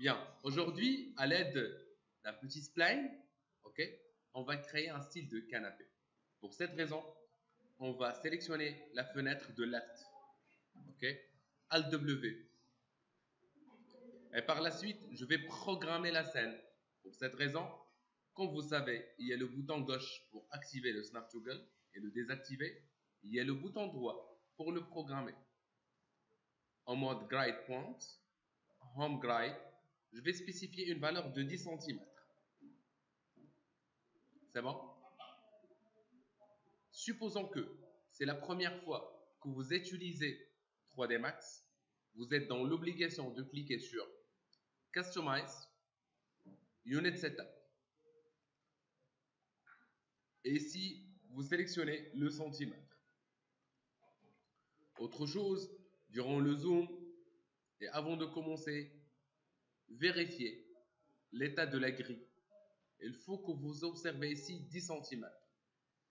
Bien, aujourd'hui, à l'aide d'un petit spline, ok, on va créer un style de canapé. Pour cette raison, on va sélectionner la fenêtre de left, ok, Alt W. Et par la suite, je vais programmer la scène. Pour cette raison, comme vous savez, il y a le bouton gauche pour activer le Snap Toggle et le désactiver. Il y a le bouton droit pour le programmer. En mode Grid Point, Home Grid, je vais spécifier une valeur de 10 cm. C'est bon? Supposons que c'est la première fois que vous utilisez 3D Max, vous êtes dans l'obligation de cliquer sur Customize, Unit Setup. Et ici, vous sélectionnez le centimètre. Autre chose, durant le zoom et avant de commencer, vérifiez l'état de la grille. Il faut que vous observez ici 10 cm.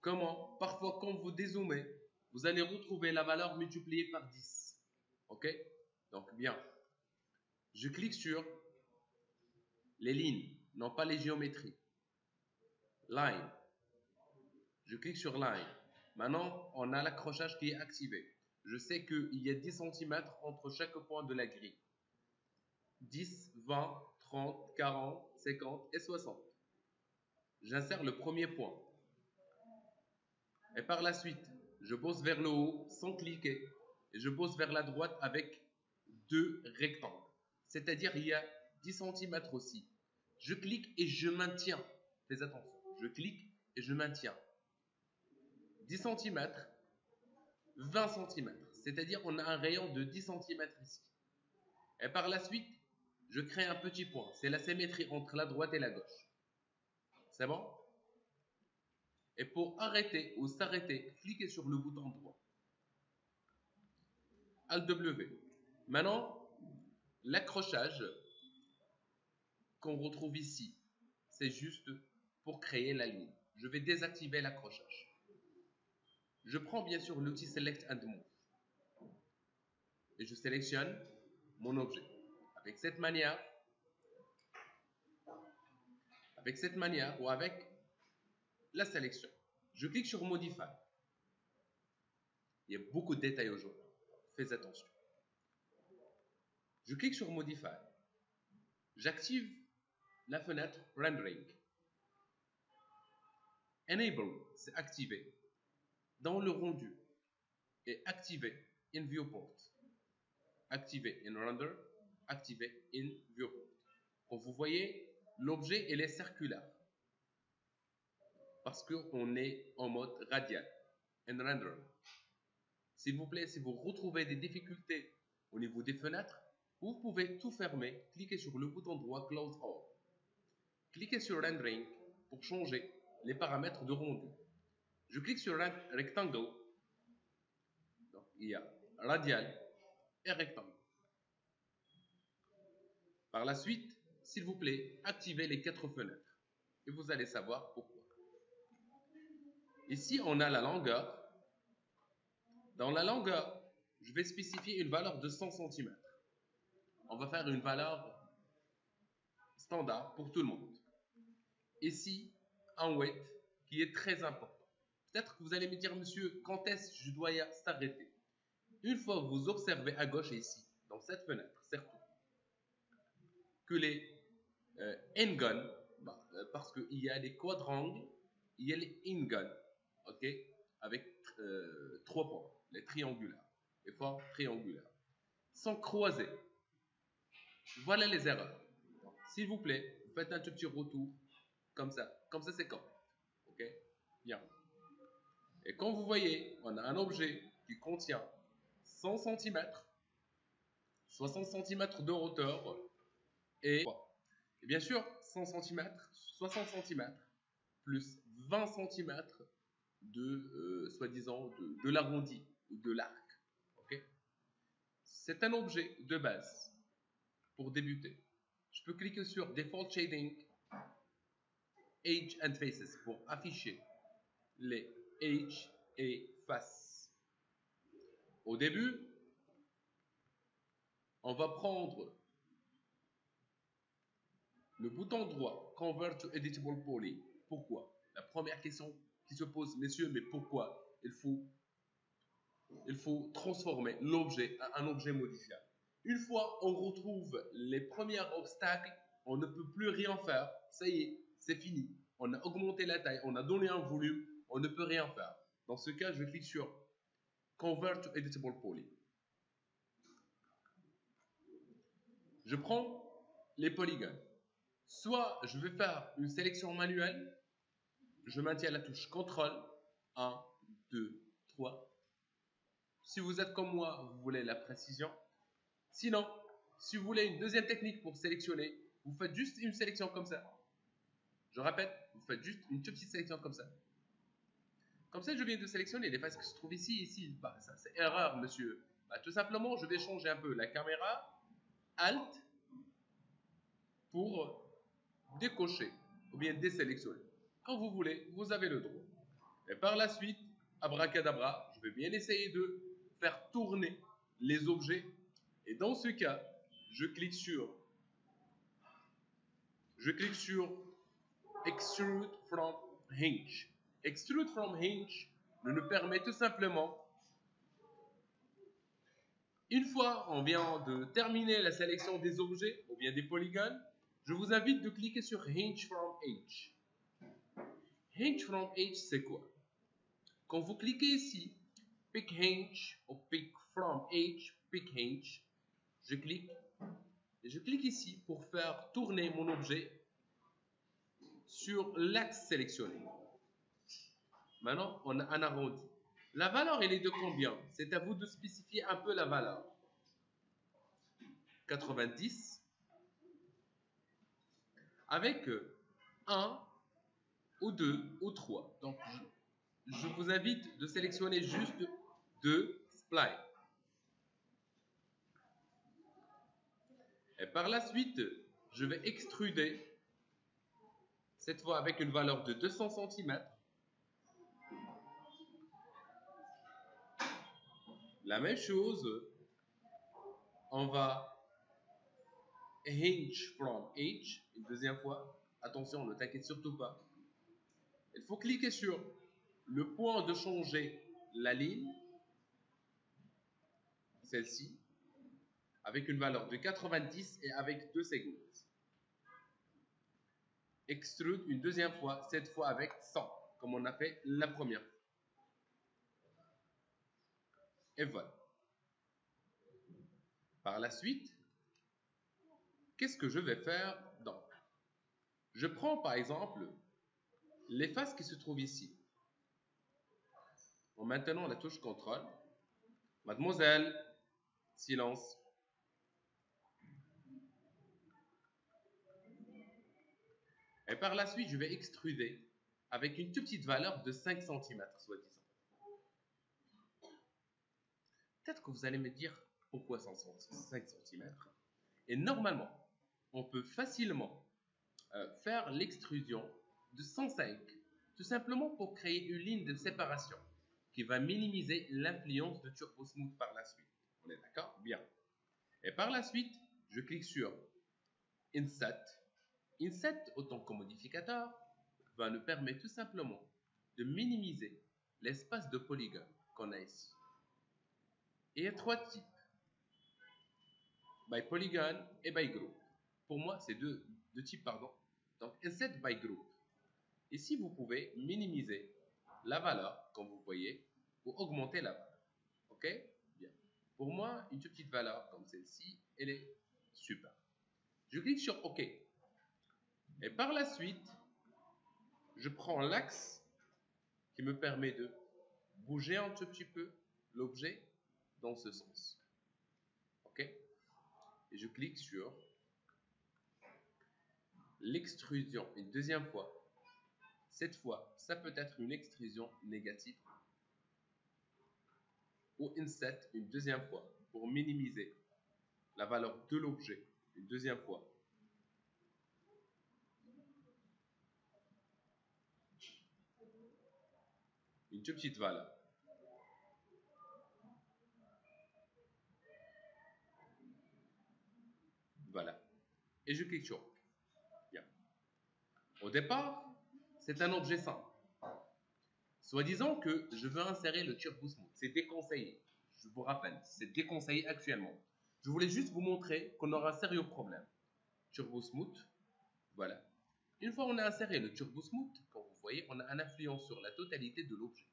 Comment? Parfois, quand vous dézoomez, vous allez retrouver la valeur multipliée par 10. Ok? Donc, bien. Je clique sur les lignes, non pas les géométries. Line. Je clique sur Line. Maintenant, on a l'accrochage qui est activé. Je sais qu'il y a 10 cm entre chaque point de la grille. 10, 20, 30, 40, 50 et 60. J'insère le premier point. Et par la suite, je pose vers le haut sans cliquer. Et je pose vers la droite avec deux rectangles. C'est-à-dire il y a 10 cm aussi. Je clique et je maintiens. Fais attention. Je clique et je maintiens. 10 cm, 20 cm. C'est-à-dire on a un rayon de 10 cm ici. Et par la suite, je crée un petit point. C'est la symétrie entre la droite et la gauche. C'est bon? Et pour arrêter ou s'arrêter, cliquez sur le bouton droit. Alt W. Maintenant, l'accrochage qu'on retrouve ici, c'est juste pour créer la ligne. Je vais désactiver l'accrochage. Je prends bien sûr l'outil Select and Move. Et je sélectionne mon objet. Avec cette manière ou avec la sélection. Je clique sur Modify. Il y a beaucoup de détails aujourd'hui. Faites attention. Je clique sur Modify. J'active la fenêtre Rendering. Enable, c'est activé dans le rendu et activé in Viewport. Activé in Render, activé in Viewport. Comme vous voyez, l'objet est circulaire parce qu'on est en mode radial, in Render. S'il vous plaît, si vous retrouvez des difficultés au niveau des fenêtres, vous pouvez tout fermer, cliquez sur le bouton droit Close All. Cliquez sur Rendering pour changer les paramètres de rendu. Je clique sur Rectangle. Donc, il y a radial et rectangle. Par la suite, s'il vous plaît, activez les 4 fenêtres. Et vous allez savoir pourquoi. Ici, on a la longueur. Dans la longueur, je vais spécifier une valeur de 100 cm. On va faire une valeur standard pour tout le monde. Ici, un weight qui est très important. Peut-être que vous allez me dire, monsieur, quand est-ce que je dois s'arrêter? Une fois que vous observez à gauche ici, dans cette fenêtre, surtout, que les n-gun, parce qu'il y a les quadrangles, il y a les in-gun, ok, avec 3 points, les triangulaires, les formes triangulaires, sont croisés. Voilà les erreurs. S'il vous plaît, vous faites un tout petit retour, comme ça c'est correct, ok, bien. Et comme vous voyez, on a un objet qui contient 100 cm, 60 cm de hauteur et bien sûr 100 cm, 60 cm plus 20 cm de soi-disant de l'arrondi ou de l'arc. Okay? C'est un objet de base pour débuter. Je peux cliquer sur Default Shading, Edge and Faces pour afficher les edge et faces. Au début, on va prendre le bouton droit, Convert to Editable Poly. Pourquoi? La première question qui se pose, messieurs, mais pourquoi il faut transformer l'objet en un objet modifiable? Une fois on retrouve les premiers obstacles, on ne peut plus rien faire. Ça y est, c'est fini. On a augmenté la taille, on a donné un volume, on ne peut rien faire. Dans ce cas, je clique sur Convert to Editable Poly. Je prends les polygones. Soit je vais faire une sélection manuelle, je maintiens la touche CTRL, 1, 2, 3. Si vous êtes comme moi, vous voulez la précision. Sinon, si vous voulez une deuxième technique pour sélectionner, vous faites juste une sélection comme ça. Je répète, vous faites juste une petite sélection comme ça. Comme ça, je viens de sélectionner les faces qui se trouvent ici et ici. Bah, ça, c'est erreur, monsieur. Bah, tout simplement, je vais changer un peu la caméra. Alt pour décocher ou bien désélectionner. Quand vous voulez, vous avez le droit. Et par la suite, abracadabra, je vais bien essayer de faire tourner les objets. Et dans ce cas, je clique sur Extrude from Hinge. Extrude from Hinge nous permet tout simplement, une fois on vient de terminer la sélection des objets ou bien des polygones, je vous invite de cliquer sur Hinge from Edge. Hinge from Edge, c'est quoi? Quand vous cliquez ici, Pick Hinge ou Pick from Edge, Pick Hinge, je clique ici pour faire tourner mon objet sur l'axe sélectionné. Maintenant, on a un arrondi. La valeur, elle est de combien? C'est à vous de spécifier un peu la valeur. 90 avec 1 ou 2 ou 3. Donc, je vous invite de sélectionner juste 2 splines. Et par la suite, je vais extruder, cette fois avec une valeur de 200 cm. La même chose, on va hinge from edge, une deuxième fois. Attention, ne t'inquiète surtout pas. Il faut cliquer sur le point de changer la ligne, celle-ci, avec une valeur de 90 et avec 2 segments. Extrude une deuxième fois, cette fois avec 100, comme on a fait la première fois. Et voilà. Par la suite, qu'est-ce que je vais faire? Donc, je prends par exemple les faces qui se trouvent ici. En maintenant la touche CTRL. Mademoiselle, silence. Et par la suite, je vais extruder avec une toute petite valeur de 5 cm, soi-disant. Peut-être que vous allez me dire pourquoi 5 cm. Et normalement, on peut facilement faire l'extrusion de 105, tout simplement pour créer une ligne de séparation qui va minimiser l'influence de Turbo Smooth par la suite. On est d'accord? Bien. Et par la suite, je clique sur Inset. Inset, autant que modificateur, va nous permettre tout simplement de minimiser l'espace de polygone qu'on a ici. Et il y a 3 types, by polygon et by group. Pour moi, c'est deux types, pardon. Donc, Inset by group. Ici, vous pouvez minimiser la valeur, comme vous voyez, ou augmenter la valeur. OK? Bien. Pour moi, une toute petite valeur comme celle-ci, elle est super. Je clique sur OK. Et par la suite, je prends l'axe qui me permet de bouger un tout petit peu l'objet dans ce sens. OK? Et je clique sur l'extrusion une deuxième fois. Cette fois, ça peut être une extrusion négative ou inset une deuxième fois pour minimiser la valeur de l'objet une deuxième fois. Une toute petite valeur. Voilà. Et je clique sur OK. Au départ, c'est un objet simple. Soi-disant que je veux insérer le Turbo Smooth. C'est déconseillé. Je vous rappelle, c'est déconseillé actuellement. Je voulais juste vous montrer qu'on aura un sérieux problème. Turbo Smooth, voilà. Une fois on a inséré le Turbo Smooth, comme vous voyez, on a une influence sur la totalité de l'objet.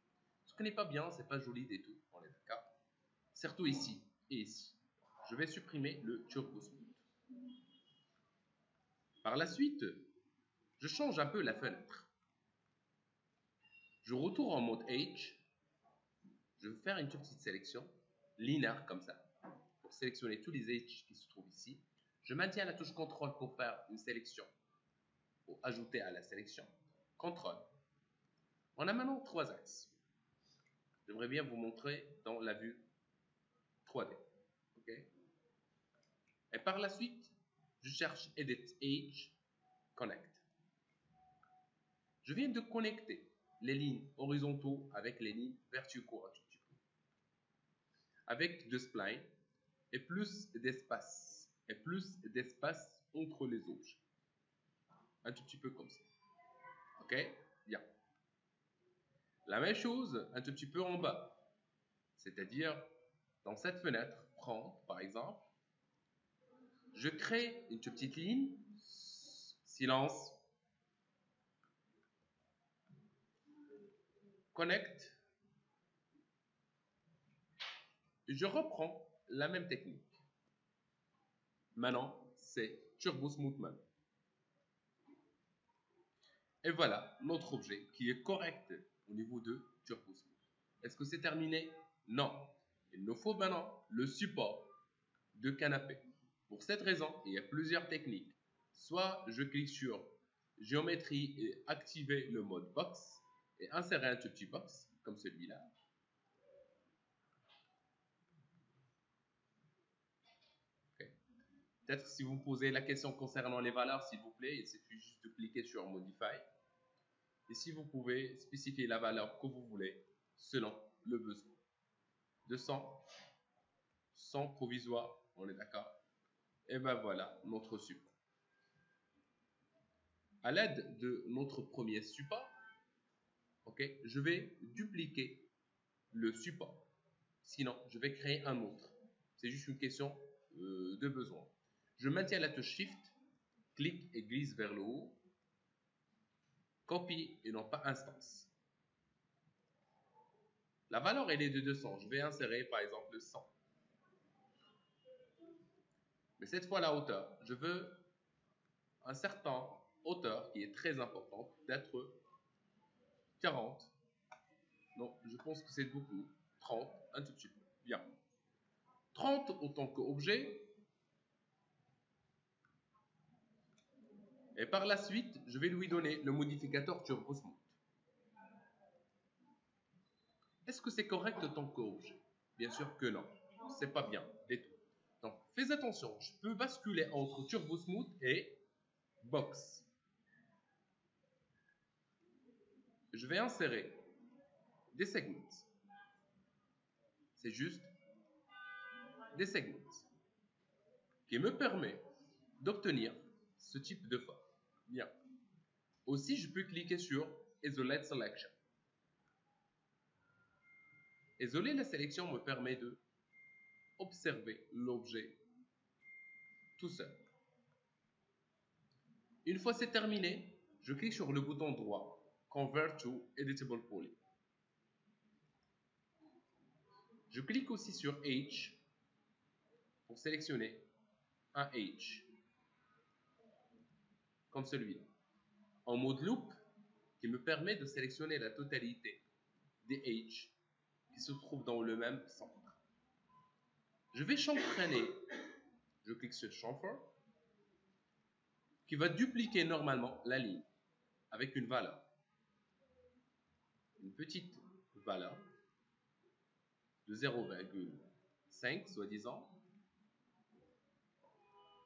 Ce qui n'est pas bien, c'est pas joli du tout, on est d'accord. Surtout ici et ici. Je vais supprimer le Turbo Smooth. Par la suite, je change un peu la fenêtre. Je retourne en mode H. Je vais faire une petite sélection, linéaire comme ça, pour sélectionner tous les H qui se trouvent ici. Je maintiens la touche CTRL pour faire une sélection, pour ajouter à la sélection. CTRL. On a maintenant trois axes. J'aimerais bien vous montrer dans la vue 3D. Okay. Et par la suite, je cherche Edit H, Connect. Je viens de connecter les lignes horizontaux avec les lignes verticaux un tout petit peu. Avec deux splines et plus d'espace. Et plus d'espace entre les objets. Un tout petit peu comme ça. Ok? Bien. La même chose un tout petit peu en bas. C'est-à-dire, dans cette fenêtre, prendre par exemple, je crée une petite ligne, silence, connecte, et je reprends la même technique. Maintenant, c'est Turbo Smooth Man. Et voilà notre objet qui est correct au niveau de Turbo Smooth. Est-ce que c'est terminé? Non. Il nous faut maintenant le support de canapé. Pour cette raison, il y a plusieurs techniques. Soit je clique sur géométrie et activer le mode box et insérer un tout petit box comme celui-là. Okay. Peut-être si vous me posez la question concernant les valeurs, s'il vous plaît, il suffit juste de cliquer sur Modify. Ici, vous pouvez spécifier la valeur que vous voulez selon le besoin. 200, 100 provisoire, on est d'accord. Et ben voilà notre support. À l'aide de notre premier support, okay, je vais dupliquer le support. Sinon, je vais créer un autre. C'est juste une question de besoin. Je maintiens la touche Shift, clique et glisse vers le haut. Copie et non pas instance. La valeur elle est de 200. Je vais insérer par exemple 100. Mais cette fois la hauteur, je veux un certain hauteur qui est très importante, d'être 40. Non, je pense que c'est beaucoup. 30, un tout petit peu. Bien. 30 en tant qu'objet. Et par la suite, je vais lui donner le modificateur Turbo Smooth. Est-ce que c'est correct en tant qu'objet? Bien sûr que non. C'est pas bien du tout. Donc, fais attention. Je peux basculer entre Turbo Smooth et Box. Je vais insérer des segments. C'est juste des segments qui me permet d'obtenir ce type de forme. Bien. Aussi, je peux cliquer sur Isolate Selection. Isoler la sélection me permet de observer l'objet tout seul. Une fois c'est terminé, je clique sur le bouton droit Convert to Editable Poly. Je clique aussi sur H pour sélectionner un H comme celui-là en mode loop qui me permet de sélectionner la totalité des H qui se trouvent dans le même centre. Je vais chanfreiner, je clique sur chamfer qui va dupliquer normalement la ligne avec une valeur, une petite valeur de 0,5 soi-disant.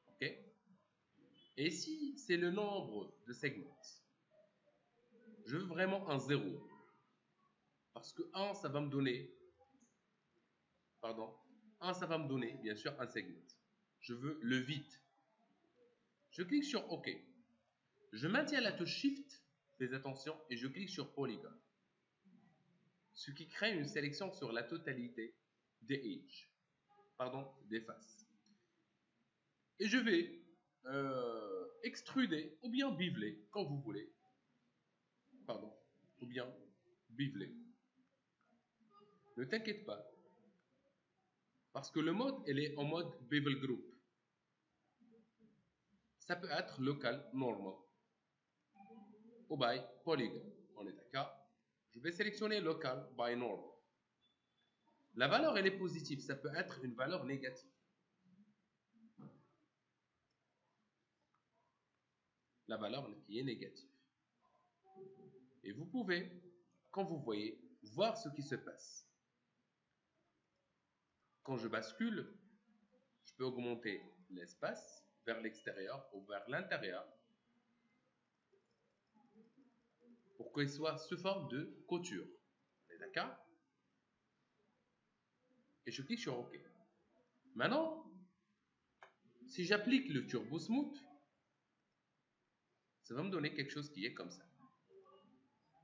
Ok. Et ici, c'est le nombre de segments. Je veux vraiment un 0. Parce que 1, ça va me donner, pardon, 1, ça va me donner, bien sûr, un segment. Je veux le vide. Je clique sur OK. Je maintiens la touche Shift, fais attention, et je clique sur Polygon. Ce qui crée une sélection sur la totalité des edges, des faces. Et je vais extruder ou bien biveler, quand vous voulez. Ou bien biveler. Ne t'inquiète pas, parce que le mode, elle est en mode bevel group. Ça peut être local, normal, ou by polygon. On est d'accord? Je vais sélectionner local by normal. La valeur, elle est positive. Ça peut être une valeur négative. La valeur qui est négative. Et vous pouvez, quand vous voyez, voir ce qui se passe. Quand je bascule, je peux augmenter l'espace vers l'extérieur ou vers l'intérieur pour qu'il soit sous forme de couture. D'accord? Et je clique sur OK. Maintenant, si j'applique le Turbo Smooth, ça va me donner quelque chose qui est comme ça.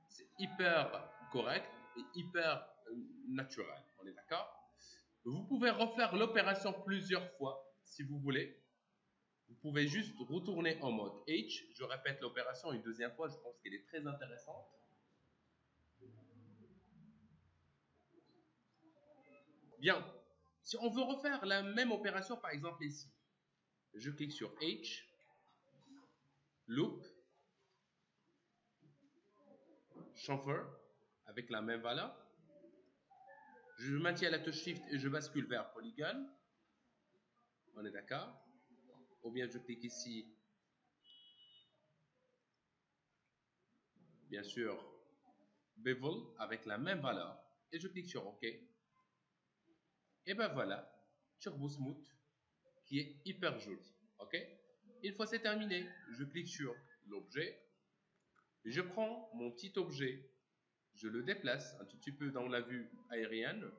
C'est hyper correct et hyper naturel. On est d'accord? Vous pouvez refaire l'opération plusieurs fois si vous voulez. Vous pouvez juste retourner en mode H. Je répète l'opération une deuxième fois, je pense qu'elle est très intéressante. Bien, si on veut refaire la même opération, par exemple ici, je clique sur H, Loop, Chamfer, avec la même valeur. Je maintiens la touche Shift et je bascule vers Polygon. On est d'accord? Ou bien je clique ici, bien sûr, Bevel avec la même valeur et je clique sur OK. Et ben voilà, Turbo Smooth qui est hyper joli. OK? Une fois c'est terminé, je clique sur l'objet. Je prends mon petit objet, je le déplace un tout petit peu dans la vue aérienne.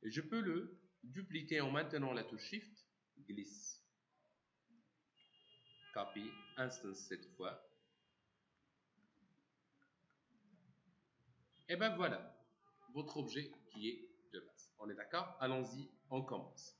Et je peux le dupliquer en maintenant la touche Shift, glisse, copy, instance cette fois. Et ben voilà, votre objet qui est de base. On est d'accord? Allons-y, on commence.